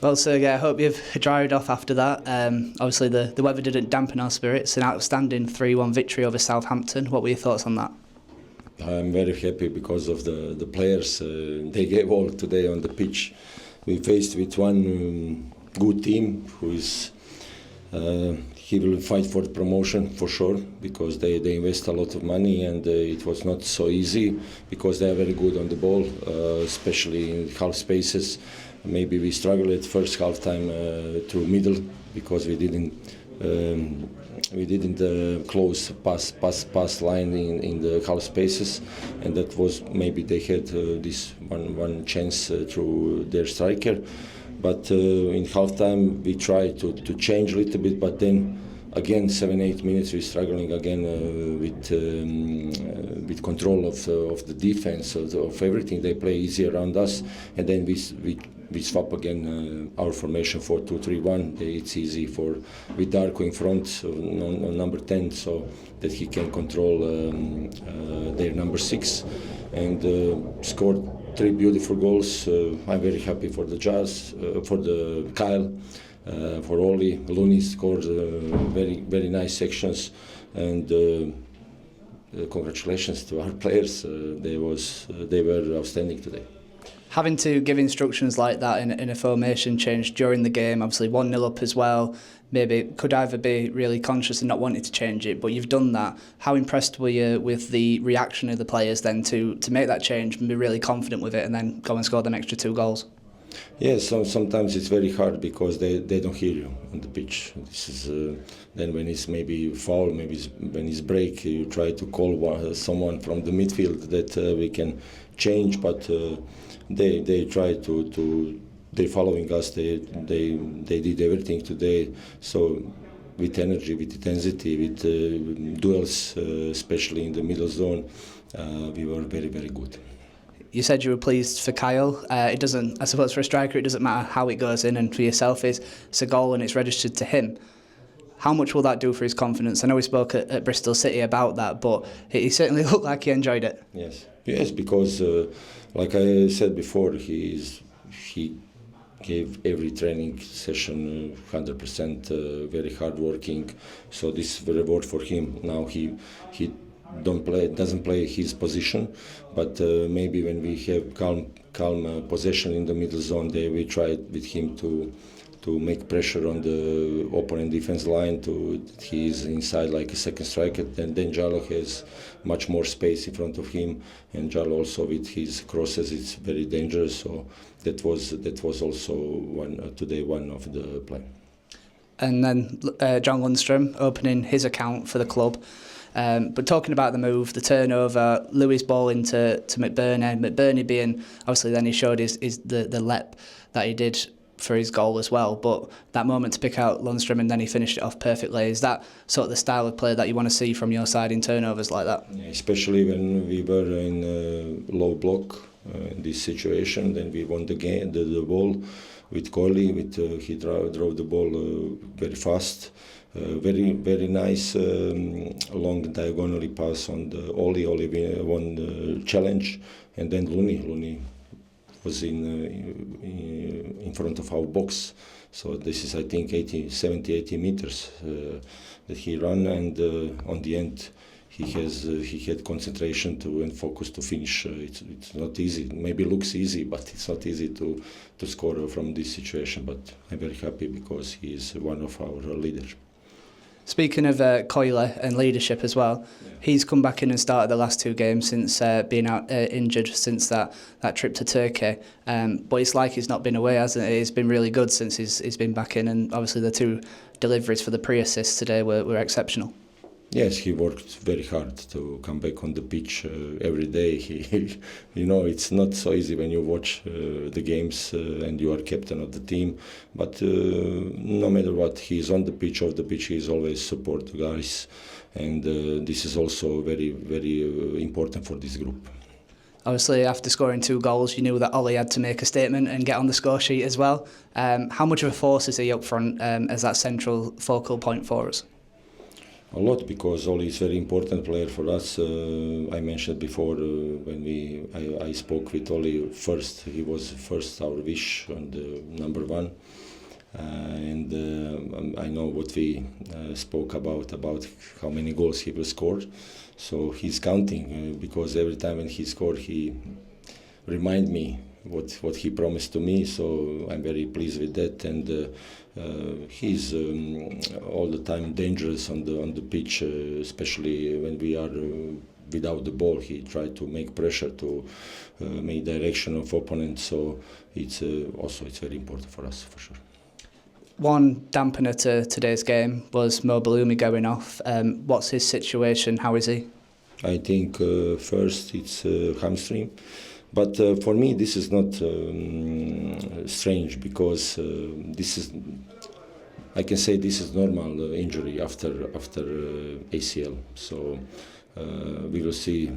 Well, Sergej, I hope you've dried off after that. Obviously, the weather didn't dampen our spirits. An outstanding 3-1 victory over Southampton. What were your thoughts on that? I'm very happy because of the players. They gave all today on the pitch. We faced with one good team who is he will fight for the promotion for sure because they invest a lot of money, and it was not so easy because they are very good on the ball, especially in half spaces. Maybe we struggled at first half time through middle because we didn't close pass line in the half spaces, and that was maybe they had this one chance through their striker. But in half time we tried to change a little bit, but then again 7-8 minutes we're struggling again with control of the defense of everything. They play easy around us, and then we swap again our formation 4-2-3-1. It's easy with Darko in front on number 10, so that he can control their number 6, and scored 3 beautiful goals. I'm very happy for the Jazz, for the Kyle, for Oli. Looney scored very nice sections, and congratulations to our players. They were outstanding today. Having to give instructions like that in a formation change during the game, obviously 1-0 up as well, maybe could either be really conscious and not wanting to change it, but you've done that. How impressed were you with the reaction of the players then to make that change and be really confident with it and then go and score them extra 2 goals? Yes, sometimes it's very hard because they don't hear you on the pitch. This is then when it's maybe foul, maybe when it's break, you try to call someone from the midfield that we can change, but they try to they're following us. They did everything today. So with energy, with intensity, with duels, especially in the middle zone, we were very good. You said you were pleased for Kyle. It doesn't, I suppose, for a striker, it doesn't matter how it goes in, and for yourself, it's a goal and it's registered to him. How much will that do for his confidence? I know we spoke at Bristol City about that, but he certainly looked like he enjoyed it. Yes, because like I said before, he gave every training session 100%, very hard working. So this is the reward for him. Now he doesn't play his position, but maybe when we have calm possession in the middle zone, we try with him to make pressure on the opponent defense line. He is inside like a second striker, and then Jalo has much more space in front of him, and Jalo also with his crosses it's very dangerous. So that was also today one of the play. And then John Lundstrom opening his account for the club. But talking about the move, the turnover, Lewis ball into McBurney being, obviously then he showed the lep that he did for his goal as well, but that moment to pick out Lundstrom and then he finished it off perfectly. Is that sort of the style of play that you want to see from your side in turnovers like that? Yeah, especially when we were in low block in this situation, then we won the game, the ball with Coley. He drove the ball very fast. Very nice long diagonally pass on the Oli. Oli won the challenge, and then Looney was in front of our box. So this is, I think, 70-80 meters that he ran, and on the end he had concentration and focus to finish. It's not easy. Maybe looks easy, but it's not easy to score from this situation. But I'm very happy because he is one of our leaders. Speaking of Coyle and leadership as well, he's come back in and started the last 2 games since being out injured since that trip to Turkey. But it's like he's not been away, hasn't it? He's been really good since he's been back in, and obviously the 2 deliveries for the pre-assists today were exceptional. Yes, he worked very hard to come back on the pitch every day. It's not so easy when you watch the games and you are captain of the team. But no matter what, he is on the pitch, off the pitch, he is always support the guys. And this is also very important for this group. Obviously, after scoring 2 goals, you knew that Ollie had to make a statement and get on the score sheet as well. How much of a force is he up front as that central focal point for us? A lot, because Oli is very important player for us. I mentioned before when I spoke with Oli first. He was first our wish and number one. And I know what we spoke about how many goals he will score. So he's counting because every time when he scored, he remind me what he promised to me. So I'm very pleased with that. And he's all the time dangerous on the pitch, especially when we are without the ball. He tried to make pressure to make direction of opponents. So it's also it's very important for us for sure. One dampener to today's game was Mo Balumi going off. What's his situation? How is he? I think first it's hamstring, but for me this is not strange, because this is, I can say this is normal injury after ACL. So we will see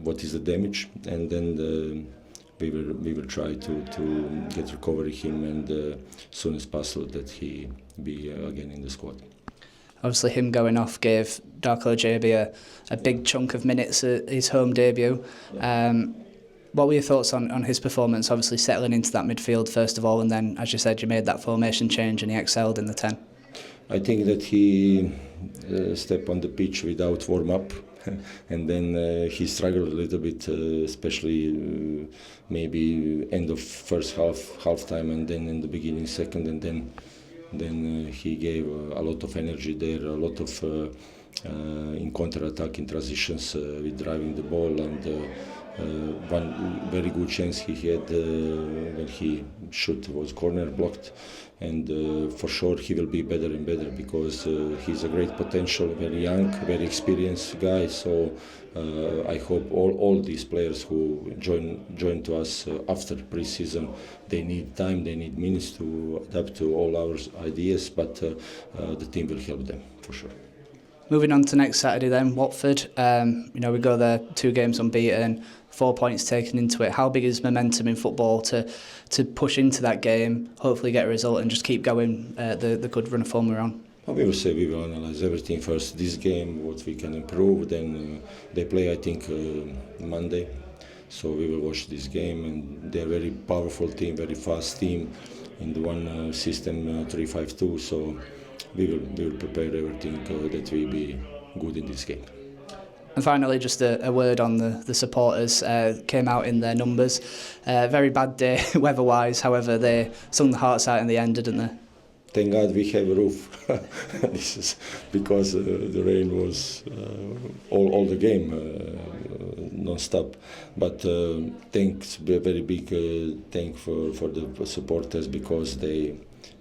what is the damage, and then we will try to get recovery him, and as soon as possible that he be again in the squad. Obviously, him going off gave Darko JB a big chunk of minutes at his home debut. What were your thoughts on his performance? Obviously, settling into that midfield first of all, and then, as you said, you made that formation change and he excelled in the 10. I think that he stepped on the pitch without warm up. And then he struggled a little bit, especially maybe end of first half time, and then in the beginning second, and then he gave a lot of energy there, a lot of in counter-attack, in transitions with driving the ball, and one very good chance he had when he shot was corner blocked. And for sure he will be better and better, because he's a great potential, very young, very experienced guy. So I hope all these players who join to us after pre-season, they need time, they need minutes to adapt to all our ideas, but the team will help them for sure. Moving on to next Saturday then, Watford. We go there 2 games unbeaten, 4 points taken into it. How big is momentum in football to push into that game, hopefully get a result and just keep going the good run of form we're on? Well, we will say we will analyse everything first. This game, what we can improve. Then they play, I think, Monday. So we will watch this game, and they're a very powerful team, very fast team in the one system 3-5-2. So we will prepare everything that we be good in this game. And finally, just a word on the supporters. Came out in their numbers. Very bad day weather-wise. However, they sung the hearts out in the end, didn't they? Thank God we have a roof. This is because the rain was all the game non-stop. But thanks, very big thank for the supporters, because they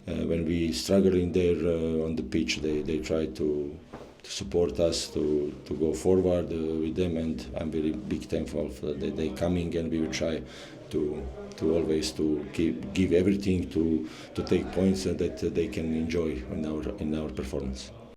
when we struggling there on the pitch, they try to support us to go forward with them, and I'm very big thankful that they coming, and we will try to always to give everything to take points that they can enjoy in our performance.